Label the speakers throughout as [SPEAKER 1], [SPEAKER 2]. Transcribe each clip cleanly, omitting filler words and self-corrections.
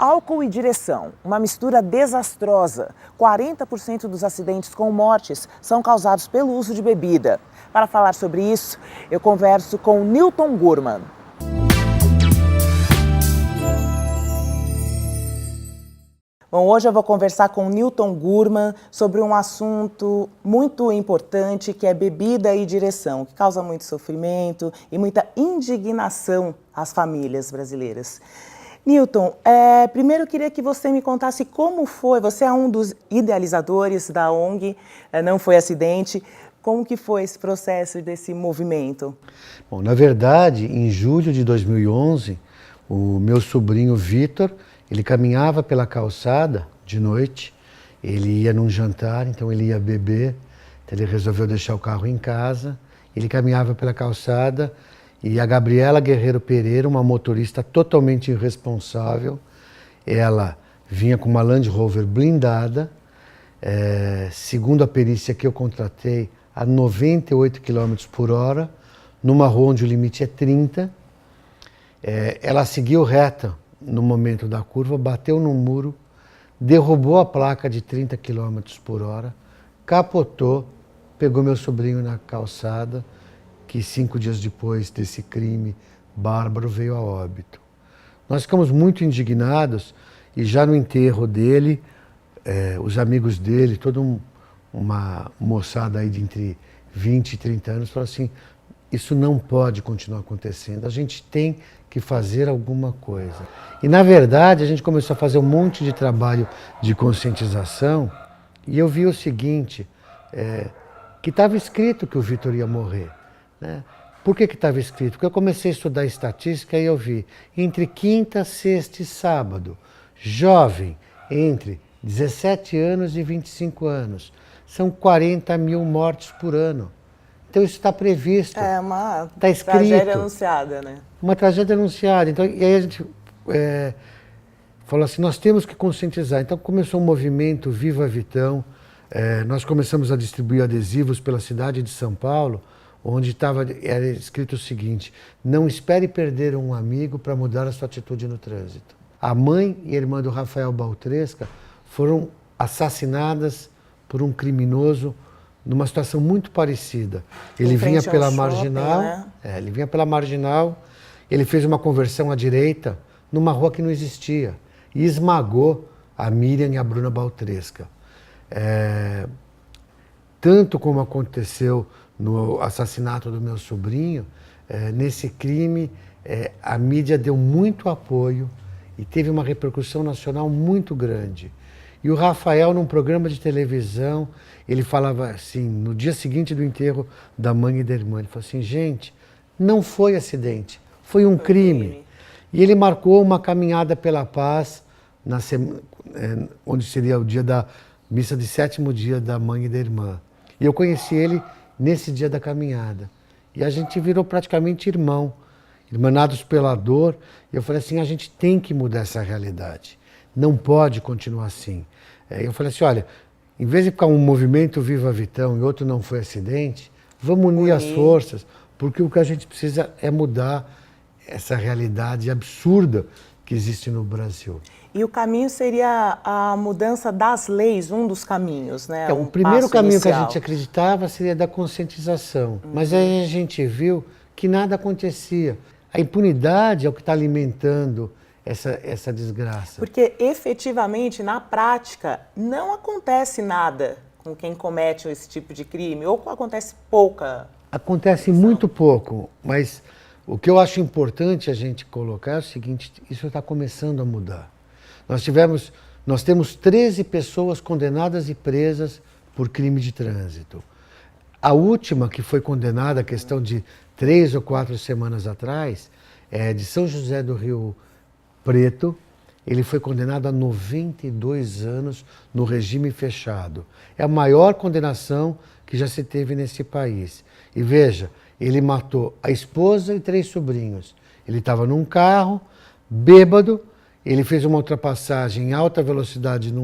[SPEAKER 1] Álcool e direção, uma mistura desastrosa. 40% dos acidentes com mortes são causados pelo uso de bebida. Para falar sobre isso, eu converso com Newton Gurman. Bom, hoje eu vou conversar com Newton Gurman sobre um assunto muito importante, que é bebida e direção, que causa muito sofrimento e muita indignação às famílias brasileiras. Newton, primeiro eu queria que você me contasse como foi, você é um dos idealizadores da ONG, Não Foi Acidente, como que foi esse processo desse movimento?
[SPEAKER 2] Bom, na verdade, em julho de 2011, o meu sobrinho Vitor, ele caminhava pela calçada de noite, ele ia num jantar, então ele ia beber, então ele resolveu deixar o carro em casa, ele caminhava pela calçada e a Gabriela Guerreiro Pereira, uma motorista totalmente irresponsável, ela vinha com uma Land Rover blindada, segundo a perícia que eu contratei, a 98 km por hora, numa rua onde o limite é 30. Ela seguiu reta no momento da curva, bateu no muro, derrubou a placa de 30 km por hora, capotou, pegou meu sobrinho na calçada, que 5 dias depois desse crime bárbaro veio a óbito. Nós ficamos muito indignados e já no enterro dele, os amigos dele, toda uma moçada aí de entre 20 e 30 anos, falaram assim, isso não pode continuar acontecendo, a gente tem que fazer alguma coisa. E na verdade a gente começou a fazer um monte de trabalho de conscientização e eu vi o seguinte, que estava escrito que o Vitor ia morrer. Né? Por que estava escrito? Porque eu comecei a estudar estatística e eu vi, entre quinta, sexta e sábado, jovem entre 17 anos e 25 anos, são 40 mil mortes por ano. Então isso está previsto.
[SPEAKER 1] É uma
[SPEAKER 2] tragédia
[SPEAKER 1] anunciada, né?
[SPEAKER 2] Uma tragédia anunciada. Então, e aí a gente falou assim, nós temos que conscientizar. Então começou um movimento Viva Vitão, nós começamos a distribuir adesivos pela cidade de São Paulo, onde era escrito o seguinte, não espere perder um amigo para mudar a sua atitude no trânsito. A mãe e a irmã do Rafael Baltresca foram assassinadas por um criminoso numa situação muito parecida. Ele vinha pela Marginal, ele vinha pela Marginal, ele fez uma conversão à direita numa rua que não existia e esmagou a Miriam e a Bruna Baltresca. Tanto como aconteceu no assassinato do meu sobrinho, nesse crime a mídia deu muito apoio e teve uma repercussão nacional muito grande. E o Rafael, num programa de televisão, ele falava assim, no dia seguinte do enterro da mãe e da irmã, ele falou assim, gente, não foi acidente, foi um crime. E ele marcou uma caminhada pela paz, onde seria o dia da missa de 7º dia da mãe e da irmã. E eu conheci ele nesse dia da caminhada. E a gente virou praticamente irmão, irmanados pela dor. E eu falei assim, a gente tem que mudar essa realidade. Não pode continuar assim. Eu falei assim, olha, em vez de ficar um movimento Viva Vitão e outro Não Foi Acidente, vamos unir as forças, porque o que a gente precisa é mudar essa realidade absurda que existe no Brasil.
[SPEAKER 1] E o caminho seria a mudança das leis, um dos caminhos, né?
[SPEAKER 2] Então, o primeiro caminho que a gente acreditava seria da conscientização. Mas aí a gente viu que nada acontecia. A impunidade é o que está alimentando essa desgraça.
[SPEAKER 1] Porque efetivamente, na prática, não acontece nada com quem comete esse tipo de crime, ou acontece pouca.
[SPEAKER 2] Acontece muito pouco, mas o que eu acho importante a gente colocar é o seguinte, isso está começando a mudar. Nós temos 13 pessoas condenadas e presas por crime de trânsito. A última que foi condenada, a questão de 3 ou 4 semanas atrás, é de São José do Rio Preto. Ele foi condenado a 92 anos no regime fechado. É a maior condenação que já se teve nesse país. E veja, ele matou a esposa e 3 sobrinhos. Ele estava num carro, bêbado, ele fez uma ultrapassagem em alta velocidade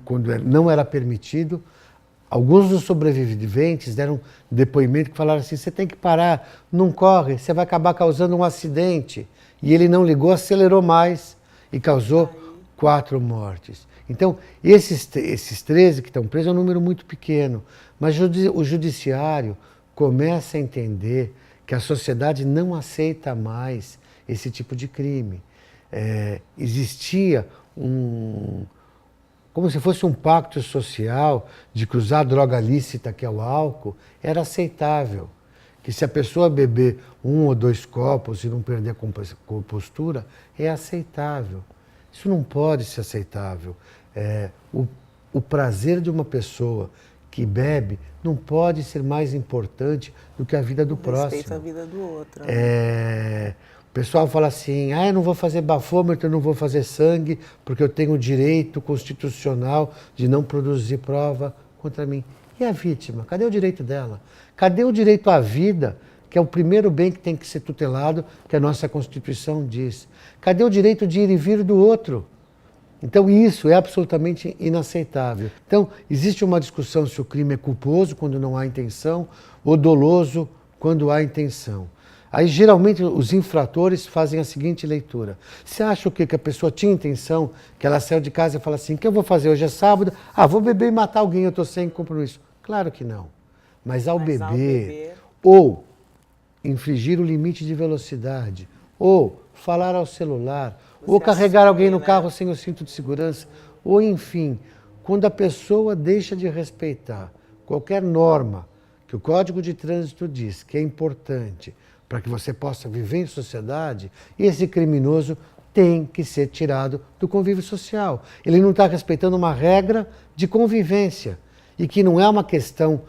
[SPEAKER 2] quando não era permitido. Alguns dos sobreviventes deram depoimento que falaram assim, você tem que parar, não corre, você vai acabar causando um acidente. e ele não ligou, acelerou mais e causou 4 mortes. Então, esses 13 que estão presos é um número muito pequeno, mas o judiciário começa a entender que a sociedade não aceita mais esse tipo de crime. Existia como se fosse um pacto social de que usar droga lícita, que é o álcool, era aceitável. Que se a pessoa beber 1 ou 2 copos e não perder a compostura, é aceitável. Isso não pode ser aceitável. O prazer de uma pessoa que bebe não pode ser mais importante do que a vida do próximo.
[SPEAKER 1] Respeito a vida do outro. Né?
[SPEAKER 2] O pessoal fala assim, eu não vou fazer bafômetro, eu não vou fazer sangue, porque eu tenho o direito constitucional de não produzir prova contra mim. E a vítima? Cadê o direito dela? Cadê o direito à vida, que é o primeiro bem que tem que ser tutelado, que a nossa Constituição diz? Cadê o direito de ir e vir do outro? Então isso é absolutamente inaceitável. Então existe uma discussão se o crime é culposo quando não há intenção ou doloso quando há intenção. Aí geralmente os infratores fazem a seguinte leitura. Você acha o quê? Que a pessoa tinha intenção, que ela saiu de casa e fala assim, o que eu vou fazer? Hoje é sábado, vou beber e matar alguém, eu estou sem compromisso. Claro que não. Mas ao beber, ou infringir o limite de velocidade, ou falar ao celular, ou carregar alguém no carro sem o cinto de segurança, ou enfim, quando a pessoa deixa de respeitar qualquer norma que o Código de Trânsito diz que é importante para que você possa viver em sociedade, esse criminoso tem que ser tirado do convívio social. Ele não está respeitando uma regra de convivência e que não é uma questão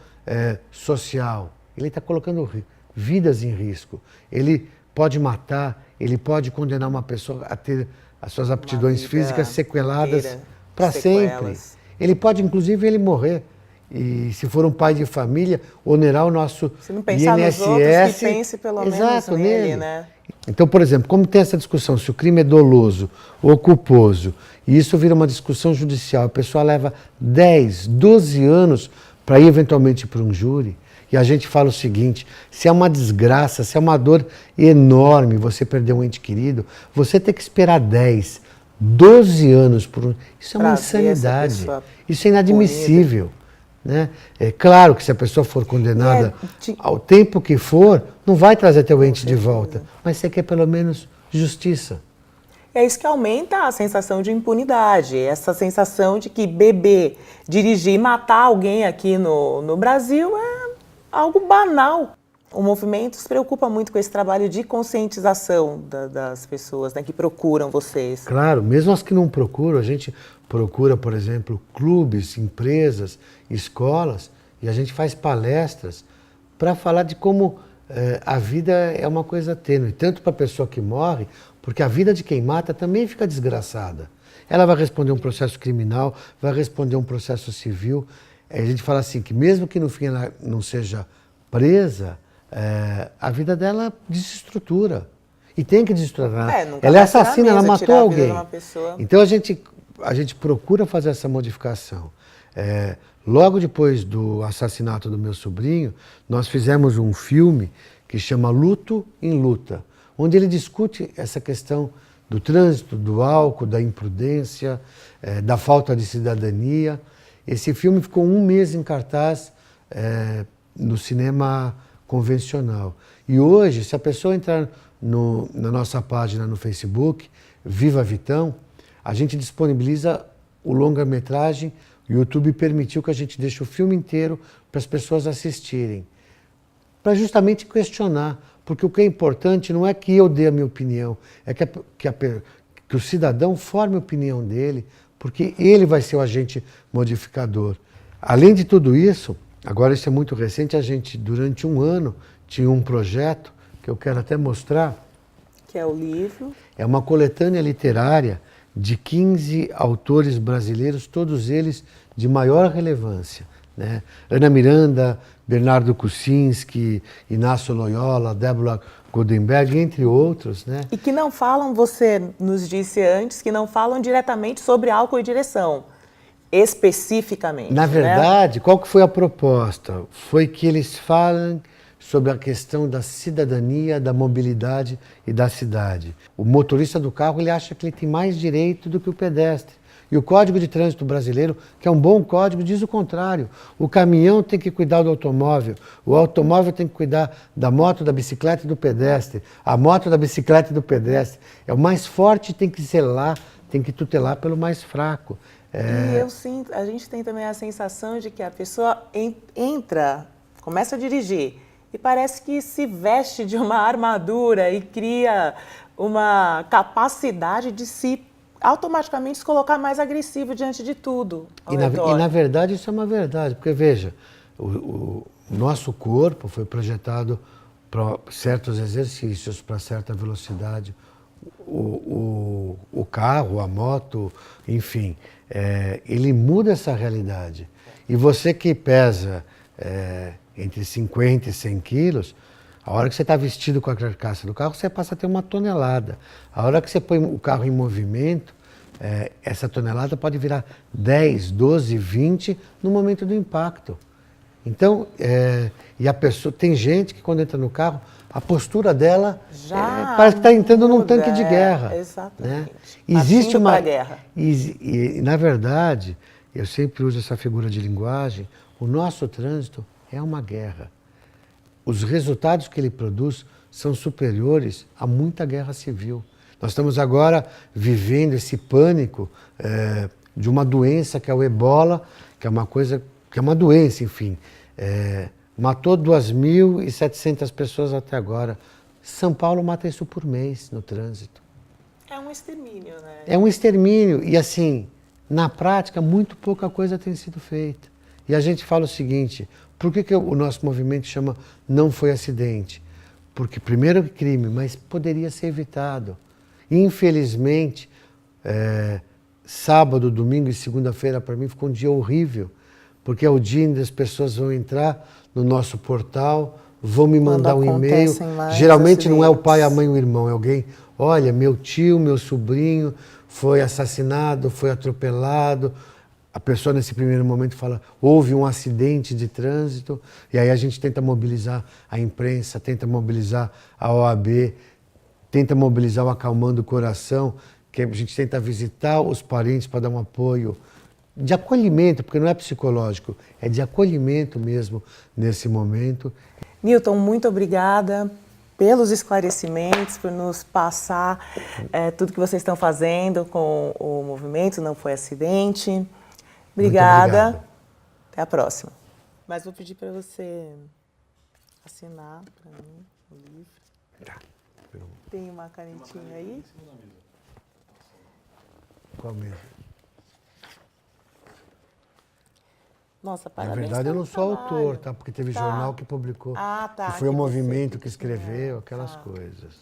[SPEAKER 2] social. Ele está colocando vidas em risco. Ele pode matar, ele pode condenar uma pessoa a ter as suas aptidões físicas sequeladas para sempre. Ele pode, inclusive, ele morrer. E se for um pai de família, onerar o nosso
[SPEAKER 1] se não pensar
[SPEAKER 2] INSS,
[SPEAKER 1] nos outros, que pense pelo menos nele, né?
[SPEAKER 2] Então, por exemplo, como tem essa discussão se o crime é doloso ou culposo, e isso vira uma discussão judicial, a pessoa leva 10, 12 anos para ir eventualmente para um júri, e a gente fala o seguinte, se é uma desgraça, se é uma dor enorme você perder um ente querido, você tem que esperar 10, 12 anos por um... Isso é uma insanidade, isso é inadmissível. Né? É claro que se a pessoa for condenada ao tempo que for, não vai trazer teu ente de volta, mas você quer pelo menos justiça.
[SPEAKER 1] É isso que aumenta a sensação de impunidade, essa sensação de que beber, dirigir e matar alguém aqui no Brasil é algo banal. O movimento se preocupa muito com esse trabalho de conscientização das pessoas, né, que procuram vocês.
[SPEAKER 2] Claro, mesmo as que não procuram, a gente procura, por exemplo, clubes, empresas, escolas, e a gente faz palestras para falar de como a vida é uma coisa tênue, tanto para a pessoa que morre, porque a vida de quem mata também fica desgraçada. Ela vai responder um processo criminal, vai responder um processo civil. A gente fala assim, que mesmo que no fim ela não seja presa, a vida dela desestrutura. E tem que desestruturar. Ela é assassina, ela matou alguém. Então a gente procura fazer essa modificação. Logo depois do assassinato do meu sobrinho, nós fizemos um filme que chama Luto em Luta, onde ele discute essa questão do trânsito, do álcool, da imprudência, da falta de cidadania. Esse filme ficou 1 mês em cartaz no cinema convencional. E hoje, se a pessoa entrar na nossa página no Facebook, Viva Vitão, a gente disponibiliza o longa-metragem. O YouTube permitiu que a gente deixe o filme inteiro para as pessoas assistirem, para justamente questionar, porque o que é importante não é que eu dê a minha opinião, é que o cidadão forme a opinião dele, porque ele vai ser o agente modificador. Além de tudo isso, agora isso é muito recente, a gente durante 1 ano tinha um projeto que eu quero até mostrar.
[SPEAKER 1] Que é o livro?
[SPEAKER 2] É uma coletânea literária de 15 autores brasileiros, todos eles de maior relevância, né? Ana Miranda, Bernardo Kucinski, Inácio Loyola, Débora Goldenberg, entre outros, né?
[SPEAKER 1] E que não falam, você nos disse antes, que não falam diretamente sobre álcool e direção, especificamente.
[SPEAKER 2] Na verdade, né? Qual que foi a proposta? Foi que eles sobre a questão da cidadania, da mobilidade e da cidade. O motorista do carro, ele acha que ele tem mais direito do que o pedestre. E o Código de Trânsito Brasileiro, que é um bom código, diz o contrário. O caminhão tem que cuidar do automóvel, o automóvel tem que cuidar da moto, da bicicleta e do pedestre, a moto, da bicicleta e do pedestre. É o mais forte tem que zelar, tem que tutelar pelo mais fraco.
[SPEAKER 1] E eu sinto, a gente tem também a sensação de que a pessoa entra, começa a dirigir e parece que se veste de uma armadura e cria uma capacidade de se automaticamente se colocar mais agressivo diante de tudo.
[SPEAKER 2] E na verdade isso é uma verdade, porque veja, o nosso corpo foi projetado para certos exercícios, para certa velocidade. O carro, a moto, enfim, ele muda essa realidade. E você que pesa entre 50 e 100 quilos, a hora que você está vestido com a carcaça do carro, você passa a ter 1 tonelada. A hora que você põe o carro em movimento, essa tonelada pode virar 10, 12, 20 no momento do impacto. Então, e a pessoa, tem gente que quando entra no carro, a postura dela parece que está entrando num tanque de guerra.
[SPEAKER 1] Exatamente.
[SPEAKER 2] Né? Existe uma
[SPEAKER 1] guerra.
[SPEAKER 2] E, na verdade, eu sempre uso essa figura de linguagem, o nosso trânsito é uma guerra. Os resultados que ele produz são superiores a muita guerra civil. Nós estamos agora vivendo esse pânico de uma doença que é o ebola, que é uma coisa, que é uma doença, enfim. Matou 2.700 pessoas até agora. São Paulo mata isso por mês no trânsito.
[SPEAKER 1] É um extermínio, né?
[SPEAKER 2] É um extermínio. E assim, na prática, muito pouca coisa tem sido feita. E a gente fala o seguinte, por que o nosso movimento chama Não Foi Acidente? Porque primeiro é crime, mas poderia ser evitado. Infelizmente, sábado, domingo e segunda-feira para mim ficou um dia horrível, porque é o dia em que as pessoas vão entrar no nosso portal, vão me mandar um e-mail. Geralmente não é o pai, a mãe, o irmão, é alguém. Olha, meu tio, meu sobrinho foi assassinado, foi atropelado. A pessoa nesse primeiro momento fala, houve um acidente de trânsito, e aí a gente tenta mobilizar a imprensa, tenta mobilizar a OAB, tenta mobilizar o Acalmando o Coração, que a gente tenta visitar os parentes para dar um apoio de acolhimento, porque não é psicológico, é de acolhimento mesmo nesse momento.
[SPEAKER 1] Newton, muito obrigada pelos esclarecimentos, por nos passar tudo que vocês estão fazendo com o movimento Não Foi Acidente. Obrigada. Até a próxima. Mas vou pedir para você assinar para mim o livro.
[SPEAKER 2] Tá.
[SPEAKER 1] Tem uma canetinha aí?
[SPEAKER 2] Qual mesmo?
[SPEAKER 1] Nossa, parabéns.
[SPEAKER 2] Na verdade, eu não sou autor, tá? Porque teve jornal que publicou.
[SPEAKER 1] Ah, tá.
[SPEAKER 2] Que foi o movimento que escreveu, aquelas coisas.